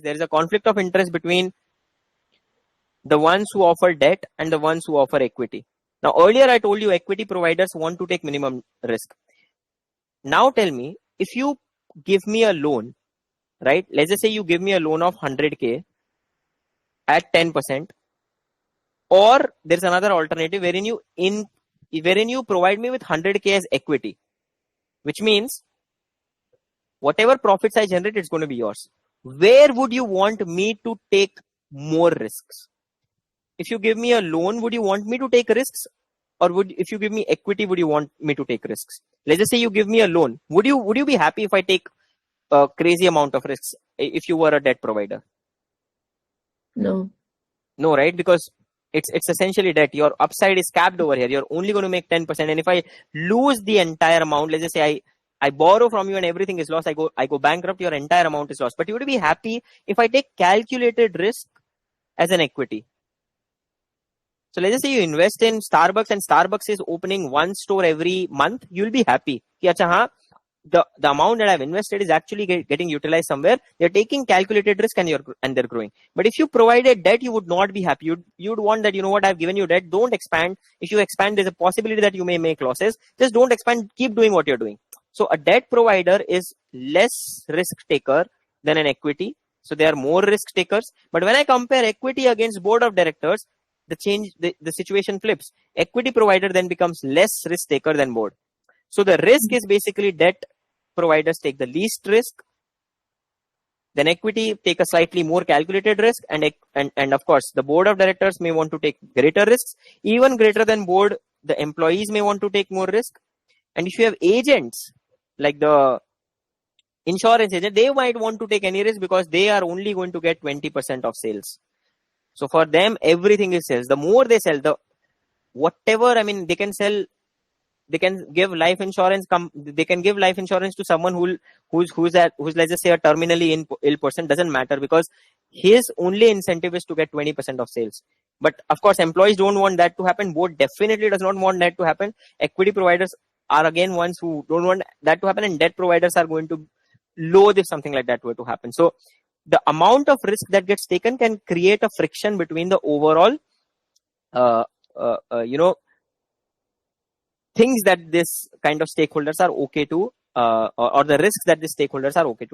there is a conflict of interest between the ones who offer debt and the ones who offer equity. Now, earlier I told you equity providers want to take minimum risk. Now tell me, if you give me a loan, right? Let's just say you give me a loan of 100K at 10%, or there's another alternative wherein you provide me with 100K as equity, which means whatever profits I generate, it's going to be yours. Where would you want me to take more risks? If you give me a loan, would you want me to take risks? Or if you give me equity, would you want me to take risks? Let's just say you give me a loan. Would you be happy if I take a crazy amount of risks if you were a debt provider? No. No, right? Because it's essentially debt. Your upside is capped over here. You're only going to make 10%. And if I lose the entire amount, let's just say I borrow from you and everything is lost, I go bankrupt, your entire amount is lost. But you would be happy if I take calculated risk as an equity. So let's just say you invest in Starbucks and Starbucks is opening one store every month, you'll be happy. The amount that I've invested is actually getting utilized somewhere. They're taking calculated risk and they're growing. But if you provided debt, you would not be happy. You'd want that, you know what, I've given you debt, don't expand. If you expand, there's a possibility that you may make losses. Just don't expand, keep doing what you're doing. So a debt provider is less risk taker than an equity. So they are more risk takers. But when I compare equity against board of directors, the situation flips. Equity provider then becomes less risk taker than board. So the risk is basically debt providers take the least risk. Then equity take a slightly more calculated risk, and of course the board of directors may want to take greater risks. Even greater than board, the employees may want to take more risk. And if you have agents like the insurance agent, they might want to take any risk because they are only going to get 20% of sales. So for them, everything is sales. The more they sell, they can sell. They can give life insurance. They can give life insurance to someone who's let's just say a terminally ill person. Doesn't matter because his only incentive is to get 20% of sales. But of course, employees don't want that to happen. Board definitely does not want that to happen. Equity providers are again ones who don't want that to happen, and debt providers are going to loathe if something like that were to happen. So the amount of risk that gets taken can create a friction between the overall, things that this kind of stakeholders are okay to, or the risks that the stakeholders are okay to